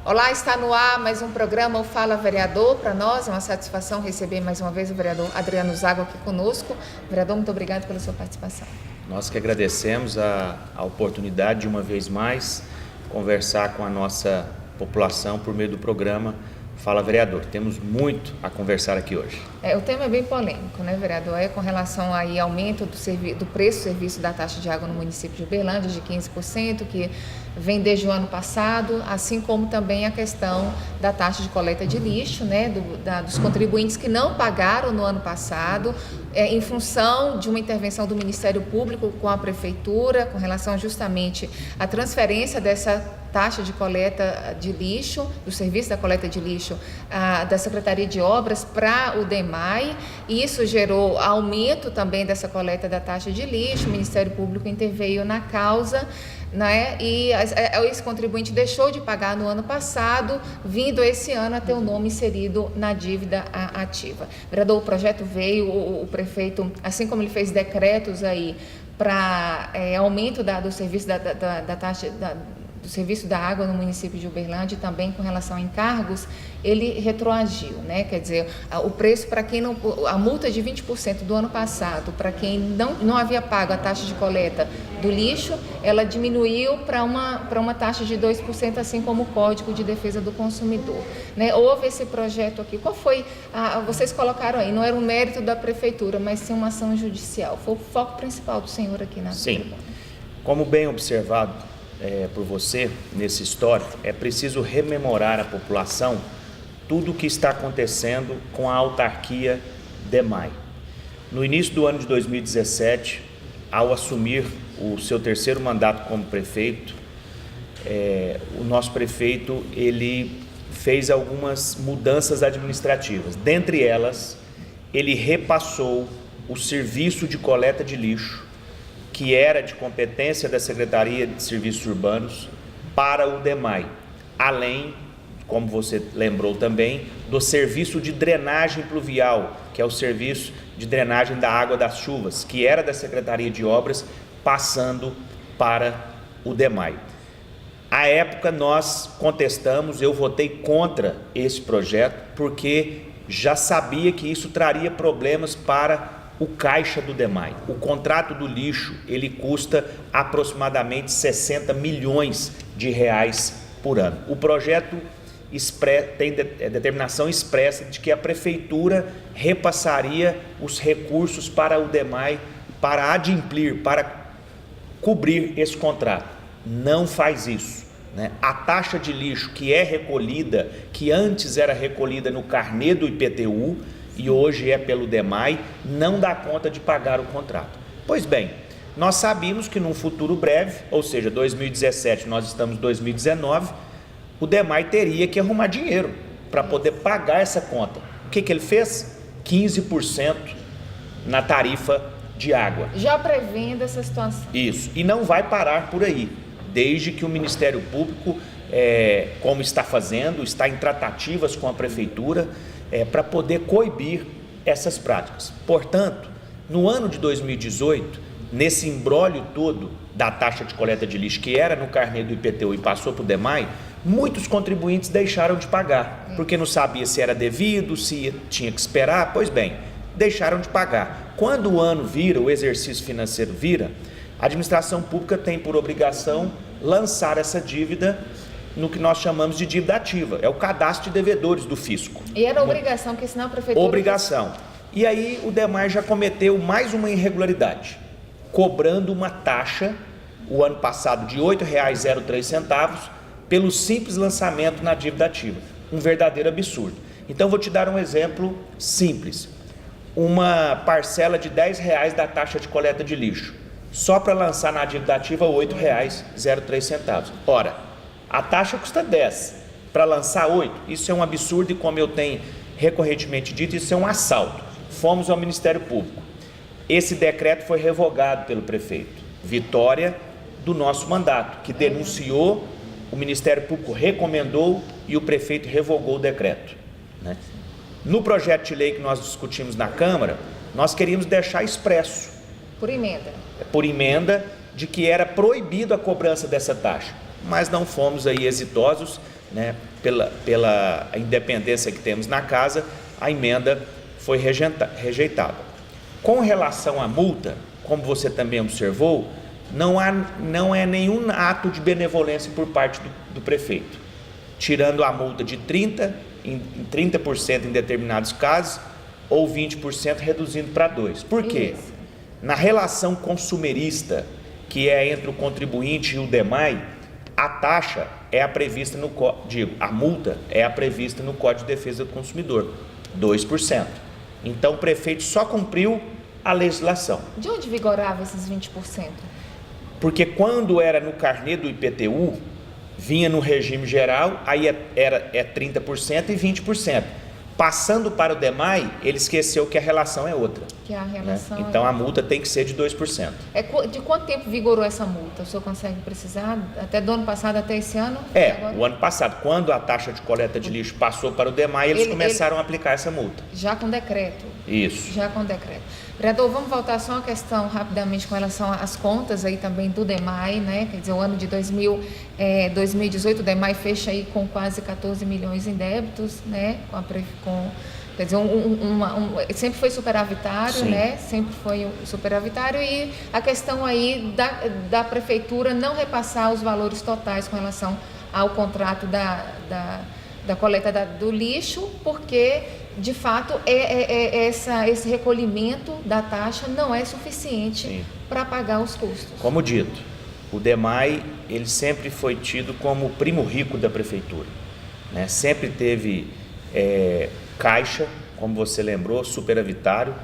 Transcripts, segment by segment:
Olá, está no ar mais um programa, o Fala Vereador. Para nós é uma satisfação receber mais uma vez o vereador Adriano Zago aqui conosco. Vereador, muito obrigado pela sua participação. Nós que agradecemos a oportunidade de uma vez mais conversar com a nossa população por meio do programa Fala Vereador. Temos muito a conversar aqui hoje. O tema é bem polêmico, né, vereador? É com relação aí ao aumento do preço do serviço da taxa de água no município de Uberlândia de 15%, que vem desde o ano passado, assim como também a questão da taxa de coleta de lixo, né, dos contribuintes que não pagaram no ano passado, em função de uma intervenção do Ministério Público com a Prefeitura, com relação justamente à transferência dessa taxa de coleta de lixo, do serviço da coleta de lixo da Secretaria de Obras para o DEMAI, e isso gerou aumento também dessa coleta da taxa de lixo. O Ministério Público interveio na causa, né? E esse contribuinte deixou de pagar no ano passado, vindo esse ano a ter o nome inserido na dívida ativa. Vereador, o projeto veio, o prefeito, assim como ele fez decretos aí para aumento do serviço da taxa do serviço da água no município de Uberlândia, e também com relação a encargos, ele retroagiu, né? Quer dizer, o preço para quem não, a multa de 20% do ano passado, para quem não havia pago a taxa de coleta do lixo, ela diminuiu para uma taxa de 2%, assim como o Código de Defesa do Consumidor, né? Houve esse projeto aqui. Qual foi? Vocês colocaram aí, não era um mérito da Prefeitura, mas sim uma ação judicial. Foi o foco principal do senhor aqui na Sim. Como bem observado por você nesse histórico, é preciso rememorar a população tudo o que está acontecendo com a autarquia DEMAI. No início do ano de 2017, ao assumir o seu terceiro mandato como prefeito, o nosso prefeito ele fez algumas mudanças administrativas. Dentre elas, ele repassou o serviço de coleta de lixo, que era de competência da Secretaria de Serviços Urbanos, para o DEMAI, além, como você lembrou também, do serviço de drenagem pluvial, que é o serviço de drenagem da água das chuvas, que era da Secretaria de Obras, passando para o DEMAI. À época nós contestamos, eu votei contra esse projeto, porque já sabia que isso traria problemas para o caixa do DEMAI. O contrato do lixo, ele custa aproximadamente 60 milhões de reais por ano. O projeto tem determinação expressa de que a Prefeitura repassaria os recursos para o DEMAI para adimplir, para cobrir esse contrato. Não faz isso, né? A taxa de lixo que é recolhida, que antes era recolhida no carnê do IPTU, e hoje é pelo DEMAI, não dá conta de pagar o contrato. Pois bem, nós sabíamos que num futuro breve, ou seja, 2017, nós estamos em 2019, o DEMAI teria que arrumar dinheiro para poder pagar essa conta. O que ele fez? 15% na tarifa de água. Já prevendo essa situação. Isso, e não vai parar por aí, desde que o Ministério Público, como está fazendo, está em tratativas com a Prefeitura, para poder coibir essas práticas. Portanto, no ano de 2018, nesse imbróglio todo da taxa de coleta de lixo, que era no carnê do IPTU e passou para o DEMAI, muitos contribuintes deixaram de pagar, porque não sabia se era devido, se tinha que esperar. Pois bem, deixaram de pagar. Quando o ano vira, o exercício financeiro vira, a administração pública tem por obrigação lançar essa dívida no que nós chamamos de dívida ativa, é o cadastro de devedores do fisco. E era obrigação, porque senão a Prefeitura... Obrigação. E aí o DEMAI já cometeu mais uma irregularidade, cobrando uma taxa, o ano passado, de R$ 8,03, pelo simples lançamento na dívida ativa. Um verdadeiro absurdo. Então vou te dar um exemplo simples. Uma parcela de R$ 10 da taxa de coleta de lixo, só para lançar na dívida ativa R$ 8,03. Ora, a taxa custa 10, para lançar 8, isso é um absurdo, e como eu tenho recorrentemente dito, isso é um assalto. Fomos ao Ministério Público. Esse decreto foi revogado pelo prefeito. Vitória do nosso mandato, que denunciou, o Ministério Público recomendou e o prefeito revogou o decreto, né? No projeto de lei que nós discutimos na Câmara, nós queríamos deixar expresso, por emenda, de que era proibido a cobrança dessa taxa, mas não fomos aí exitosos, né, pela independência que temos na casa, a emenda foi rejeitada. Com relação à multa, como você também observou, não é nenhum ato de benevolência por parte do prefeito, tirando a multa de 30% em 30% em determinados casos, ou 20% reduzindo para 2%. Por quê? Isso. Na relação consumerista, que é entre o contribuinte e o DEMAI, a taxa é prevista a multa é prevista no Código de Defesa do Consumidor, 2%. Então o prefeito só cumpriu a legislação. De onde vigorava esses 20%? Porque quando era no carnê do IPTU, vinha no regime geral, aí é 30% e 20%. Passando para o DEMAI, ele esqueceu que a relação é outra. Que a relação Então a multa tem que ser de 2%. De quanto tempo vigorou essa multa? O senhor consegue precisar? Até do ano passado, até esse ano? O ano passado, quando a taxa de coleta de lixo passou para o DEMAI, eles começaram a aplicar essa multa. Já com decreto? Isso. Já com decreto. Vereador, vamos voltar só uma questão rapidamente com relação às contas aí também do DEMAI, né? Quer dizer, o ano de 2018, o DEMAI fecha aí com quase 14 milhões em débitos, né? Quer dizer, sempre foi superavitário, Sim. né? Sempre foi superavitário, e a questão aí da prefeitura não repassar os valores totais com relação ao contrato da coleta do lixo, porque de fato esse recolhimento da taxa não é suficiente para pagar os custos. Como dito, o DEMAI ele sempre foi tido como o primo rico da prefeitura, né? Sempre teve caixa, como você lembrou, superavitário,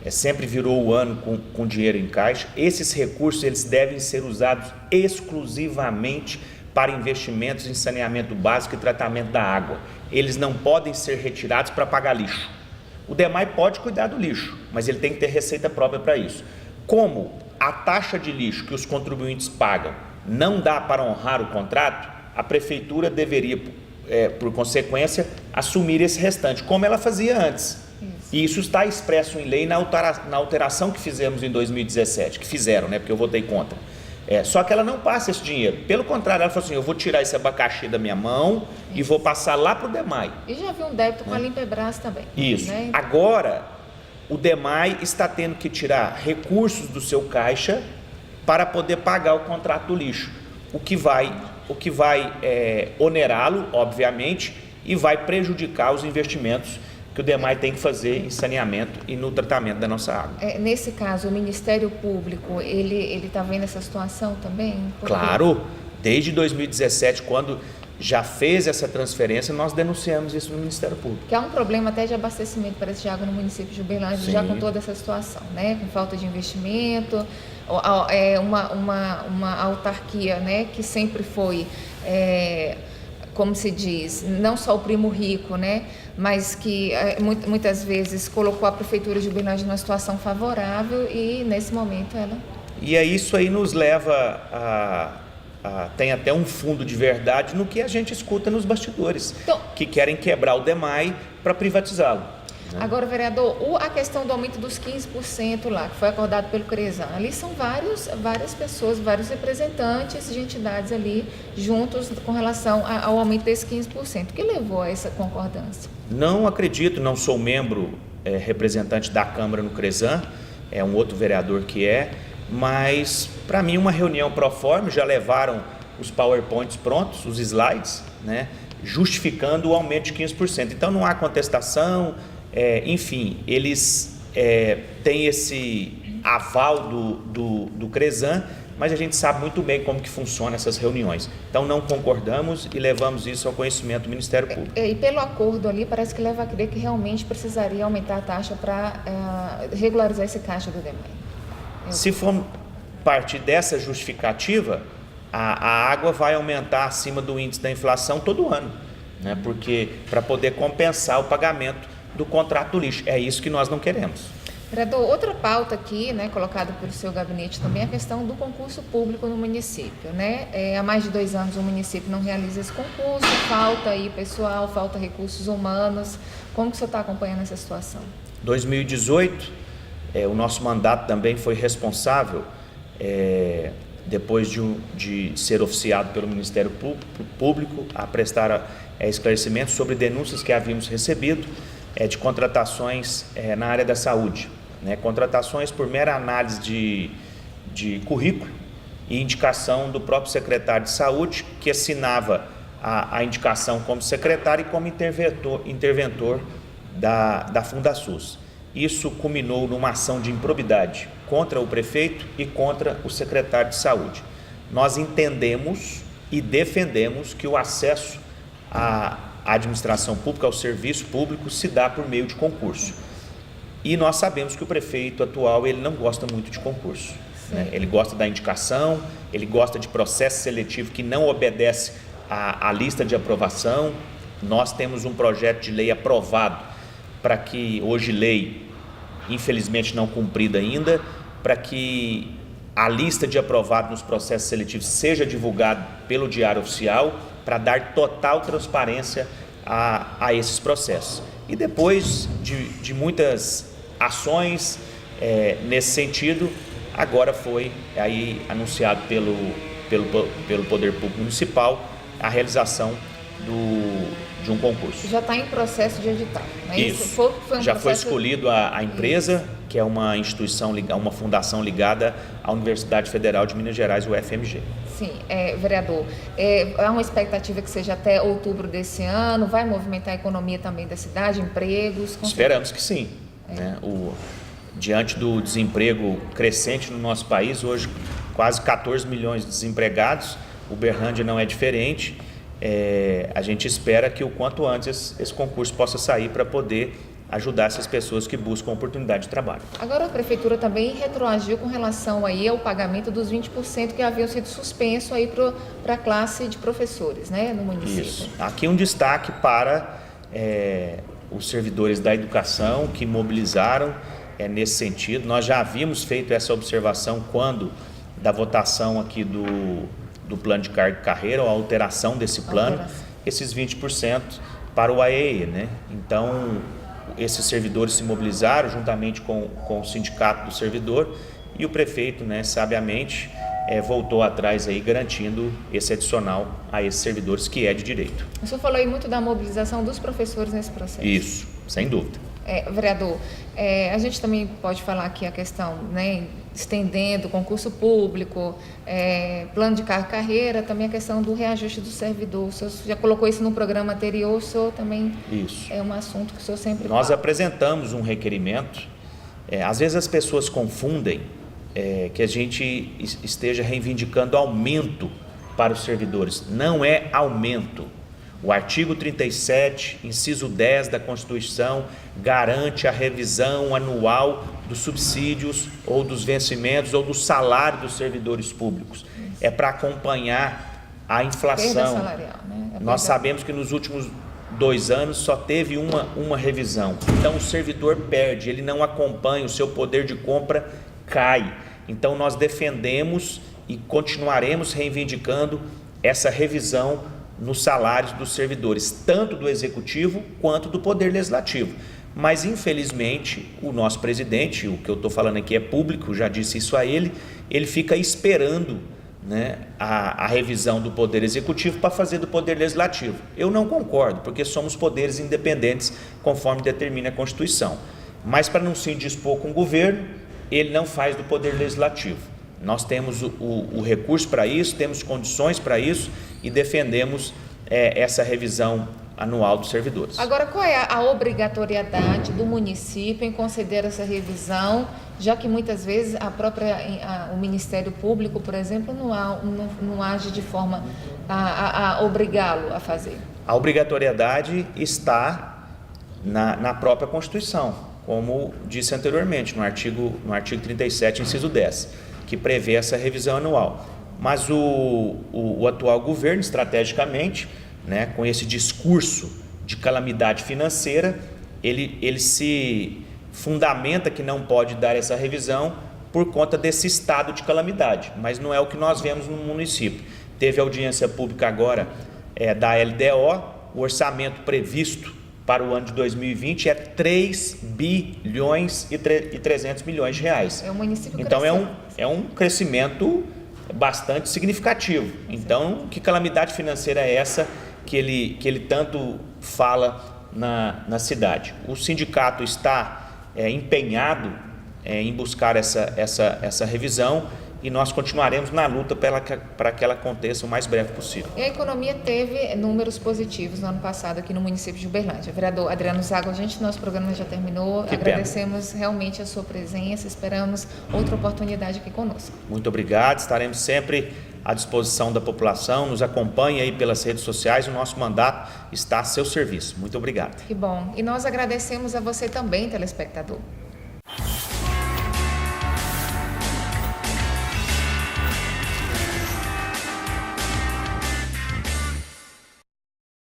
sempre virou o ano com dinheiro em caixa. Esses recursos eles devem ser usados exclusivamente para investimentos em saneamento básico e tratamento da água. Eles não podem ser retirados para pagar lixo. O DEMAI pode cuidar do lixo, mas ele tem que ter receita própria para isso. Como a taxa de lixo que os contribuintes pagam não dá para honrar o contrato, a prefeitura deveria, por consequência, assumir esse restante, como ela fazia antes. E isso está expresso em lei na alteração que fizemos em 2017, que fizeram, né, porque eu votei contra. Só que ela não passa esse dinheiro. Pelo contrário, ela falou assim, eu vou tirar esse abacaxi da minha mão e vou passar lá para o DEMAI. E já viu um débito com a Limpebras também. Isso. Né? Agora, o DEMAI está tendo que tirar recursos do seu caixa para poder pagar o contrato do lixo, o que vai onerá-lo, obviamente, e vai prejudicar os investimentos que o DEMAI tem que fazer em saneamento e no tratamento da nossa água. Nesse caso, o Ministério Público, ele está vendo essa situação também? Claro, desde 2017, quando já fez essa transferência, nós denunciamos isso no Ministério Público. Que há um problema até de abastecimento, parece, de água no município de Uberlândia, Sim. já com toda essa situação, né? Com falta de investimento, uma autarquia, né? Que sempre foi, como se diz, não só o primo rico, né? Mas que muitas vezes colocou a prefeitura de Uberlândia numa situação favorável e nesse momento ela... E aí isso aí nos leva tem até um fundo de verdade no que a gente escuta nos bastidores, então, que querem quebrar o DEMAI para privatizá-lo. Né? Agora, vereador, a questão do aumento dos 15% lá, que foi acordado pelo CRESAM, ali são várias pessoas, vários representantes de entidades ali juntos com relação ao aumento desse 15%. O que levou a essa concordância? Não acredito, não sou membro representante da Câmara no CRESAM, é um outro vereador que mas para mim uma reunião pro forma, já levaram os PowerPoints prontos, os slides, né, justificando o aumento de 15%. Então não há contestação, enfim, eles têm esse aval do CRESAM, mas a gente sabe muito bem como que funcionam essas reuniões. Então não concordamos e levamos isso ao conhecimento do Ministério Público. E pelo acordo ali, parece que leva a crer que realmente precisaria aumentar a taxa para regularizar esse caixa do DEMAI. Se for partir dessa justificativa, a água vai aumentar acima do índice da inflação todo ano, né? Porque para poder compensar o pagamento do contrato do lixo. É isso que nós não queremos. Vereador, outra pauta aqui, né, colocada pelo seu gabinete também, é a questão do concurso público no município, né? Há mais de 2 anos o município não realiza esse concurso, falta aí pessoal, falta recursos humanos. Como que o senhor está acompanhando essa situação? 2018, o nosso mandato também foi responsável, depois de ser oficiado pelo Ministério Público, a prestar esclarecimentos sobre denúncias que havíamos recebido de contratações na área da saúde, né? Contratações por mera análise de currículo e indicação do próprio secretário de saúde, que assinava a indicação como secretário e como interventor da Fundasus. Isso culminou numa ação de improbidade contra o prefeito e contra o secretário de saúde. Nós entendemos e defendemos que o acesso à administração pública, ao serviço público, se dá por meio de concurso. E nós sabemos que o prefeito atual ele não gosta muito de concurso, né? Ele gosta da indicação, ele gosta de processo seletivo que não obedece à lista de aprovação. Nós temos um projeto de lei aprovado para que, hoje lei, infelizmente não cumprida ainda, para que a lista de aprovado nos processos seletivos seja divulgada pelo Diário Oficial, para dar total transparência a esses processos. E depois de muitas ações nesse sentido, agora foi aí anunciado pelo Poder Público Municipal a realização de um concurso. Já está em processo de edital, não é isso? Foi escolhido a empresa, que é uma instituição, uma fundação ligada à Universidade Federal de Minas Gerais, UFMG. Sim, vereador, há uma expectativa que seja até outubro desse ano, vai movimentar a economia também da cidade, empregos? Esperamos que sim. Né? Diante do desemprego crescente no nosso país, hoje quase 14 milhões de desempregados, Uberlândia não é diferente. A gente espera que o quanto antes esse concurso possa sair para poder ajudar essas pessoas que buscam oportunidade de trabalho. Agora a Prefeitura também retroagiu com relação aí ao pagamento dos 20% que haviam sido suspensos aí para a classe de professores, né, no município. Isso. Aqui um destaque para os servidores da educação que mobilizaram nesse sentido. Nós já havíamos feito essa observação quando da votação aqui do plano de carga e carreira, ou a alteração desse plano, esses 20% para o AEE, né? Então, esses servidores se mobilizaram juntamente com o sindicato do servidor e o prefeito, né, sabiamente, voltou atrás aí garantindo esse adicional a esses servidores que é de direito. O senhor falou aí muito da mobilização dos professores nesse processo. Isso, sem dúvida. Vereador, a gente também pode falar aqui a questão, né, estendendo concurso público, plano de carreira, também a questão do reajuste do servidor. O senhor já colocou isso no programa anterior, o senhor também... Isso. É um assunto que o senhor sempre Nós fala. apresentamos um requerimento, às vezes as pessoas confundem que a gente esteja reivindicando aumento para os servidores. Não é aumento. O artigo 37, inciso 10 da Constituição, garante a revisão anual dos subsídios ou dos vencimentos ou do salário dos servidores públicos. É para acompanhar a inflação. Perda salarial, né? Nós sabemos que nos últimos 2 anos só teve uma revisão. Então o servidor perde, ele não acompanha, o seu poder de compra cai. Então nós defendemos e continuaremos reivindicando essa revisão nos salários dos servidores, tanto do Executivo quanto do Poder Legislativo. Mas, infelizmente, o nosso presidente, o que eu estou falando aqui é público, já disse isso a ele fica esperando, né, a revisão do Poder Executivo para fazer do Poder Legislativo. Eu não concordo, porque somos poderes independentes, conforme determina a Constituição. Mas, para não se indispor com o governo, ele não faz do Poder Legislativo. Nós temos o recurso para isso, temos condições para isso e defendemos essa revisão anual dos servidores. Agora, qual é a obrigatoriedade do município em conceder essa revisão, já que muitas vezes o Ministério Público, por exemplo, não age de forma a obrigá-lo a fazer? A obrigatoriedade está na própria Constituição, como disse anteriormente, no artigo 37, inciso 10. Que prevê essa revisão anual. Mas o atual governo, estrategicamente, né, com esse discurso de calamidade financeira, ele se fundamenta que não pode dar essa revisão por conta desse estado de calamidade, mas não é o que nós vemos no município. Teve audiência pública agora da LDO, o orçamento previsto para o ano de 2020 é 3 bilhões e 300 milhões de reais. O município então é um crescimento bastante significativo. Então, que calamidade financeira é essa que ele tanto fala na cidade. O sindicato está empenhado em buscar essa revisão e nós continuaremos na luta para que ela aconteça o mais breve possível. E a economia teve números positivos no ano passado aqui no município de Uberlândia. Vereador Adriano Zago, nosso programa já terminou. Agradecemos realmente a sua presença, esperamos outra oportunidade aqui conosco. Muito obrigado, estaremos sempre à disposição da população, nos acompanhe aí pelas redes sociais, o nosso mandato está a seu serviço. Muito obrigado. Que bom. E nós agradecemos a você também, telespectador.